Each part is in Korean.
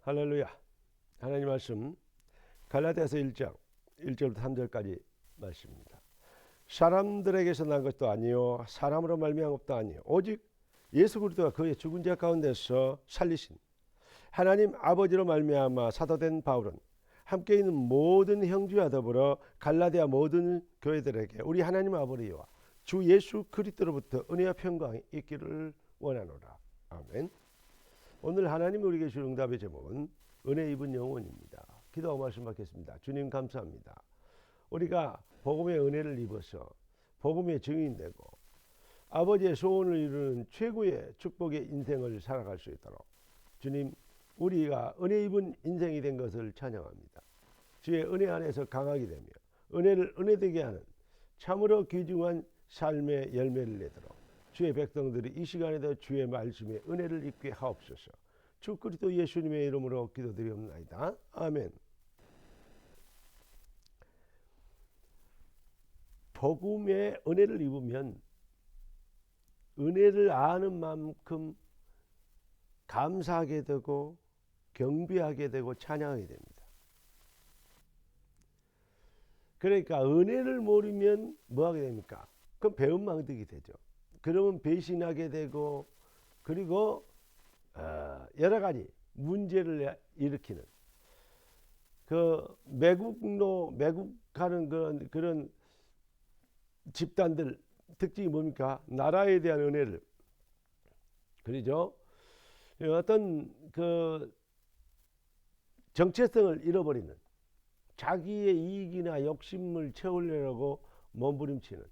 할렐루야. 하나님 말씀 갈라디아서 1장 1절부터 3절까지 말씀입니다. 사람들에게서 난 것도 아니요 사람으로 말미암은 것도 아니요 오직 예수 그리스도가 그의 죽은 자 가운데서 살리신 하나님 아버지로 말미암아 사도된 바울은 함께 있는 모든 형제와 더불어 갈라디아 모든 교회들에게 우리 하나님 아버지와 주 예수 그리스도로부터 은혜와 평강이 있기를 원하노라. 아멘. 오늘 하나님이 우리에게 주는 응답의 제목은 은혜 입은 영혼입니다. 기도하고 말씀 받겠습니다. 주님 감사합니다. 우리가 복음의 은혜를 입어서 복음의 증인되고 아버지의 소원을 이루는 최고의 축복의 인생을 살아갈 수 있도록 주님, 우리가 은혜 입은 인생이 된 것을 찬양합니다. 주의 은혜 안에서 강하게 되며 은혜를 은혜되게 하는 참으로 귀중한 삶의 열매를 내도록 주의 백성들이 이 시간에도 주의 말씀에 은혜를 입게 하옵소서. 주 그리스도 예수님의 이름으로 기도드리옵나이다. 아멘. 복음의 은혜를 입으면 은혜를 아는 만큼 감사하게 되고 경배하게 되고 찬양하게 됩니다. 그러니까 은혜를 모르면 뭐 하게 됩니까? 그럼 배은망덕이 되죠. 그러면 배신하게 되고 그리고 여러 가지 문제를 일으키는 그 매국하는 그런 집단들 특징이 뭡니까? 나라에 대한 은혜를 그러죠. 어떤 그 정체성을 잃어버리는 자기의 이익이나 욕심을 채우려고 몸부림치는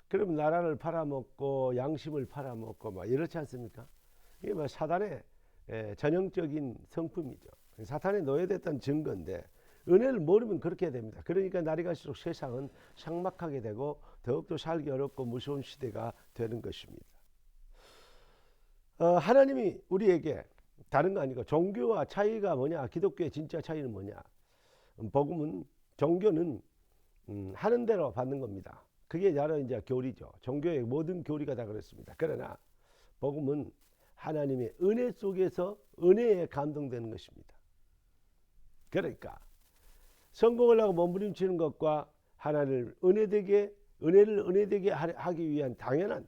그럼 나라를 팔아먹고 양심을 팔아먹고 막 이렇지 않습니까? 이게 뭐 사단의 전형적인 성품이죠. 사탄에 노예됐던 증거인데 은혜를 모르면 그렇게 됩니다. 그러니까 날이 갈수록 세상은 삭막하게 되고 더욱더 살기 어렵고 무서운 시대가 되는 것입니다. 하나님이 우리에게 다른 거 아니고 종교와 차이가 뭐냐? 기독교의 진짜 차이는 뭐냐? 복음은 종교는 하는 대로 받는 겁니다. 그게 바로 이제 교리죠. 종교의 모든 교리가 다 그렇습니다. 그러나 복음은 하나님의 은혜 속에서 은혜에 감동되는 것입니다. 그러니까 성공을 하고 몸부림치는 것과 하나님을 은혜를 은혜되게 하기 위한 당연한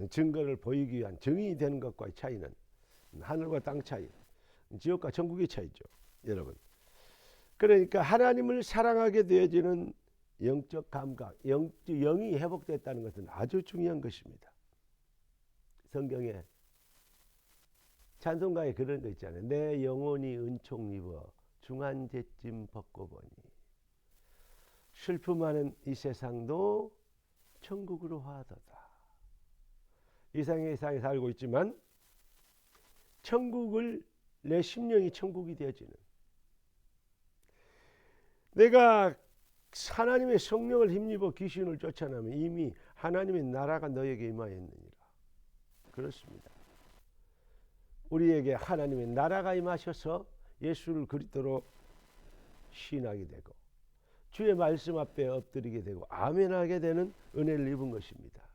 증거를 보이기 위한 증인이 되는 것과의 차이는 하늘과 땅 차이, 지옥과 천국의 차이죠, 여러분. 그러니까 하나님을 사랑하게 되어지는 영적 감각, 영이 회복됐다는 것은 아주 중요한 것입니다. 성경에 찬송가에 그런 거 있잖아요. 내 영혼이 은총 입어 중한 죄짐 벗고 보니 슬픔하는 이 세상도 천국으로 하도다. 이 세상에 살고 있지만 천국을 내 심령이 천국이 되어지는 내가 하나님의 성령을 힘입어 귀신을 쫓아내면 이미 하나님의 나라가 너에게 임하였느니라. 그렇습니다. 우리에게 하나님의 나라가 임하셔서 예수를 그리스도로 신하게 되고 주의 말씀 앞에 엎드리게 되고 아멘하게 되는 은혜를 입은 것입니다.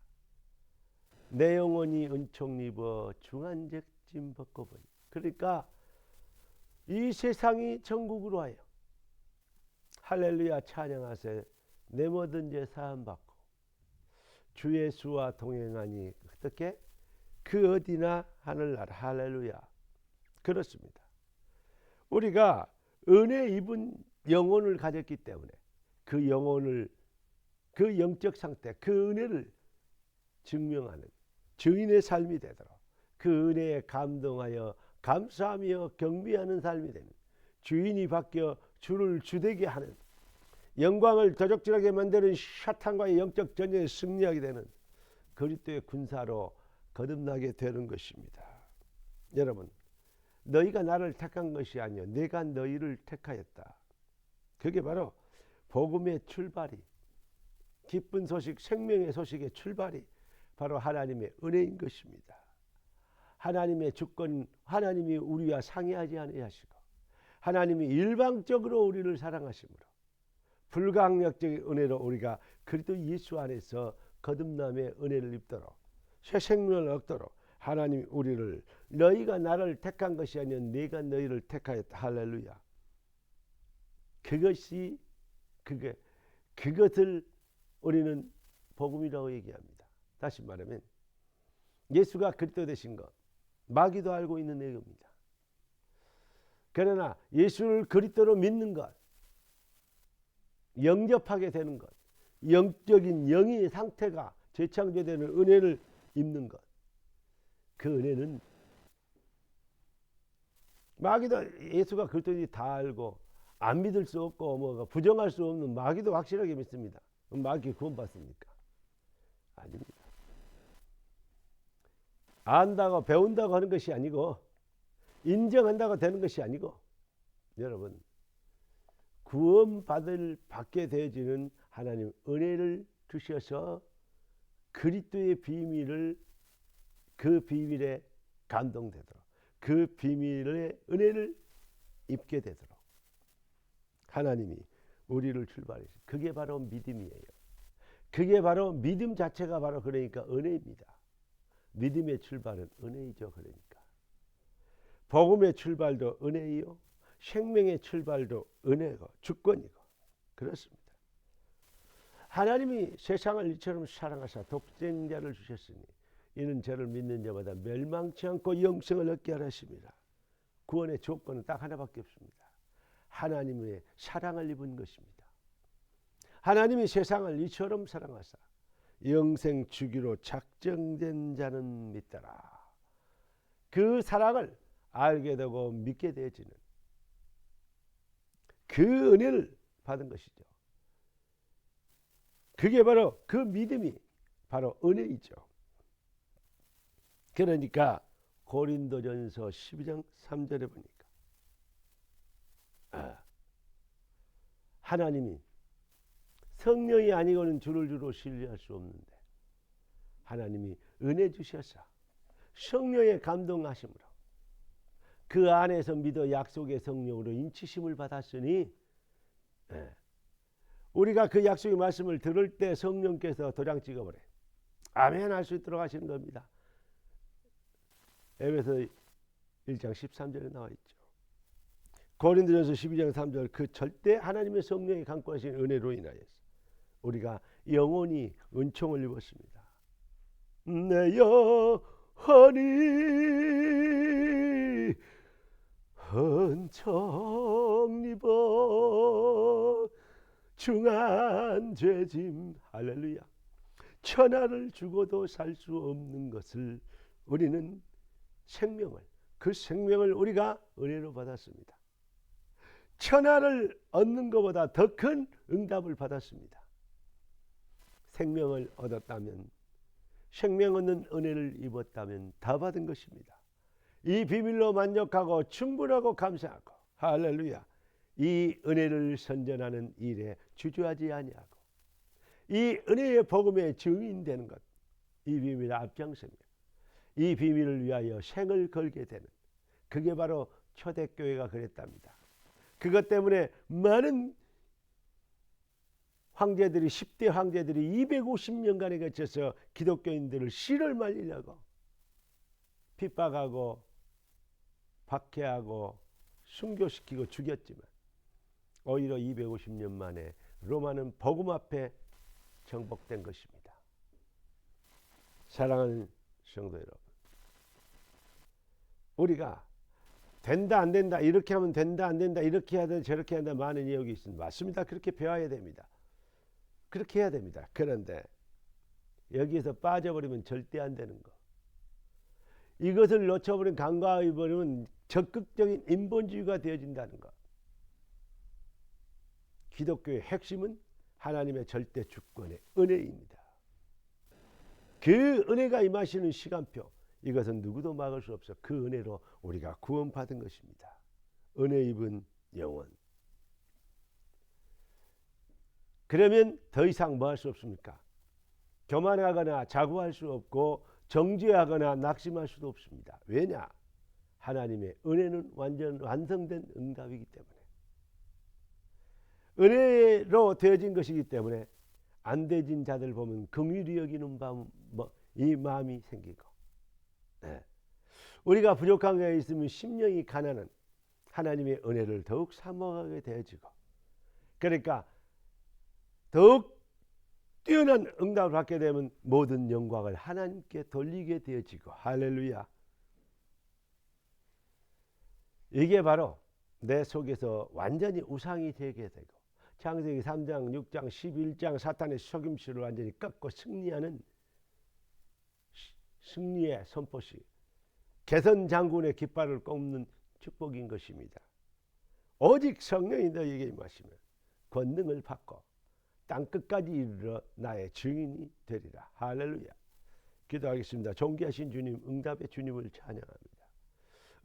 내 영혼이 은총 입어 중한 죄짐 벗고 보니 그러니까 이 세상이 천국으로 하여 할렐루야 찬양하세 내 모든 죄 사함 받고 주 예수와 동행하니 어떻게 그 어디나 하늘나라 할렐루야. 그렇습니다. 우리가 은혜 입은 영혼을 가졌기 때문에 그 영혼을 그 영적 상태 그 은혜를 증명하는 증인의 삶이 되도록 그 은혜에 감동하여 감사하며 경배하는 삶이 되는 주인이 바뀌어 주를 주되게 하는 영광을 더적질하게 만드는 사탄과의 영적 전쟁에 승리하게 되는 그리스도의 군사로 거듭나게 되는 것입니다. 여러분, 너희가 나를 택한 것이 아니요 내가 너희를 택하였다. 그게 바로 복음의 출발이 기쁜 소식 생명의 소식의 출발이 바로 하나님의 은혜인 것입니다. 하나님의 주권 하나님이 우리와 상의하지 아니하시고 하나님이 일방적으로 우리를 사랑하심으로 불강력적인 은혜로 우리가 그리스도 예수 안에서 거듭남의 은혜를 입도록 새 생명을 얻도록 하나님 우리를 너희가 나를 택한 것이 아니라 내가 너희를 택하였다. 할렐루야. 그것을 우리는 복음이라고 얘기합니다. 다시 말하면 예수가 그리스도 되신 것 마귀도 알고 있는 내용입니다. 그러나 예수를 그리스도로 믿는 것, 영접하게 되는 것, 영적인 영의 상태가 재창조되는 은혜를 입는 것, 그 은혜는 마귀도 예수가 그리스도인지 다 알고 안 믿을 수 없고 뭐가 부정할 수 없는 마귀도 확실하게 믿습니다. 마귀 구원받습니까? 아닙니다. 안다고 배운다고 하는 것이 아니고 인정한다고 되는 것이 아니고 여러분 받게 되어지는 하나님 은혜를 주셔서 그리스도의 비밀을 그 비밀에 감동되도록 그 비밀의 은혜를 입게 되도록 하나님이 우리를 출발해서 그게 바로 믿음이에요. 그게 바로 믿음 자체가 바로 그러니까 은혜입니다. 믿음의 출발은 은혜이죠. 그러니까 복음의 출발도 은혜이요 생명의 출발도 은혜고 주권이고 그렇습니다. 하나님이 세상을 이처럼 사랑하사 독생자를 주셨으니 이는 저를 믿는 자마다 멸망치 않고 영생을 얻게 하라 하심이라. 구원의 조건은 딱 하나밖에 없습니다. 하나님의 사랑을 입은 것입니다. 하나님이 세상을 이처럼 사랑하사 영생 주기로 작정된 자는 믿더라. 그 사랑을 알게 되고 믿게 되어지는 그 은혜를 받은 것이죠. 그게 바로 그 믿음이 바로 은혜이죠. 그러니까 고린도전서 12장 3절에 보니까 하나님이 성령이 아니고는 주를 신뢰할 수 없는데 하나님이 은혜 주셔서 성령의 감동하심으로 그 안에서 믿어 약속의 성령으로 인치심을 받았으니 우리가 그 약속의 말씀을 들을 때 성령께서 도장 찍어버려 아멘 할 수 있도록 하시는 겁니다. 에베소 1장 13절에 나와 있죠. 고린도전서 12장 3절 그 절대 하나님의 성령이 감고 하신 은혜로 인하여서 우리가 영원히 은총을 입었습니다. 내 영혼이 은총 입어 중한 죄짐 할렐루야. 천하를 주고도 살 수 없는 것을 우리는 그 생명을 우리가 은혜로 받았습니다. 천하를 얻는 것보다 더 큰 응답을 받았습니다. 생명을 얻었다면 생명 얻는 은혜를 입었다면 다 받은 것입니다. 이 비밀로 만족하고 충분하고 감사하고 할렐루야. 이 은혜를 선전하는 일에 주저하지 아니하고 이 은혜의 복음의 증인되는 것, 이 비밀을 앞장서며 이 비밀을 위하여 생을 걸게 되는 그게 바로 초대교회가 그랬답니다. 그것 때문에 많은 황제들이 10대 황제들이 250년간에 걸쳐서 기독교인들을 씨를 말리려고 핍박하고 박해하고 순교시키고 죽였지만 오히려 250년 만에 로마는 복음 앞에 정복된 것입니다. 사랑하는 성도 여러분, 우리가 된다 안 된다 이렇게 하면 된다 안 된다 이렇게 해야 된다 저렇게 해야 된다 많은 이야기 있습니다. 맞습니다. 그렇게 배워야 됩니다. 그렇게 해야 됩니다. 그런데 여기에서 빠져버리면 절대 안 되는 거. 이것을 놓쳐버리면 간과해버리면 적극적인 인본주의가 되어진다는 것. 기독교의 핵심은 하나님의 절대 주권의 은혜입니다. 그 은혜가 임하시는 시간표, 이것은 누구도 막을 수 없어. 그 은혜로 우리가 구원받은 것입니다. 은혜 입은 영혼. 그러면 더 이상 뭐 할 수 없습니까? 교만하거나 자고할 수 없고 정죄하거나 낙심할 수도 없습니다. 왜냐? 하나님의 은혜는 완성된 응답이기 때문에, 은혜로 되어진 것이기 때문에 안 되진 자들 보면 긍휼히 여기는 이 마음이 생기고 네. 우리가 부족한 게 있으면 심령이 가난한 하나님의 은혜를 더욱 사모하게 되어지고, 그러니까 더욱 뛰어난 응답을 받게 되면 모든 영광을 하나님께 돌리게 되어지고, 할렐루야. 이게 바로 내 속에서 완전히 우상이 되게 되고, 창세기 3장, 6장, 11장 사탄의 속임수를 완전히 꺾고 승리하는 승리의 선포시, 개선 장군의 깃발을 꼽는 축복인 것입니다. 오직 성령이 너에게 임하시면 권능을 받고 땅 끝까지 이르러 나의 증인이 되리라. 할렐루야. 기도하겠습니다. 존귀하신 주님, 응답의 주님을 찬양합니다.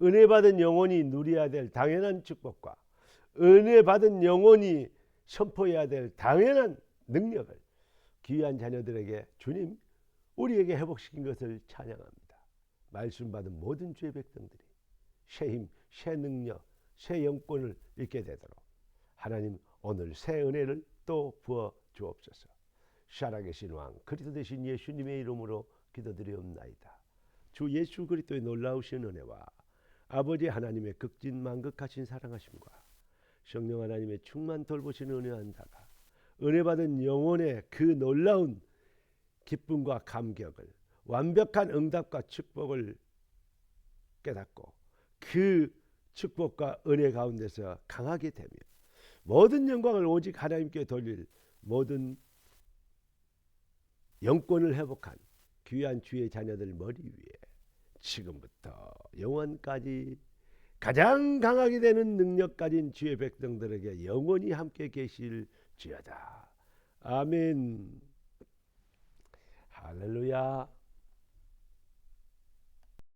은혜 받은 영혼이 누려야 될 당연한 축복과 은혜 받은 영혼이 선포해야 될 당연한 능력을 귀한 자녀들에게 주님 우리에게 회복시킨 것을 찬양합니다. 말씀 받은 모든 주의 백성들이 새 힘, 새 능력, 새 영권을 잃게 되도록 하나님 오늘 새 은혜를 또 부어 주옵소서. 살아계신 왕 그리스도 되신 예수님의 이름으로 기도드리옵나이다. 주 예수 그리스도의 놀라우신 은혜와 아버지 하나님의 극진만극하신 사랑하심과 성령 하나님의 충만 돌보시는 은혜한 자가 은혜 받은 영혼의 그 놀라운 기쁨과 감격을 완벽한 응답과 축복을 깨닫고 그 축복과 은혜 가운데서 강하게 되며 모든 영광을 오직 하나님께 돌릴 모든 영권을 회복한 귀한 주의 자녀들 머리 위에 지금부터 영원까지 가장 강하게 되는 능력 가진 주의 백성들에게 영원히 함께 계실지어다. 아멘. 할렐루야.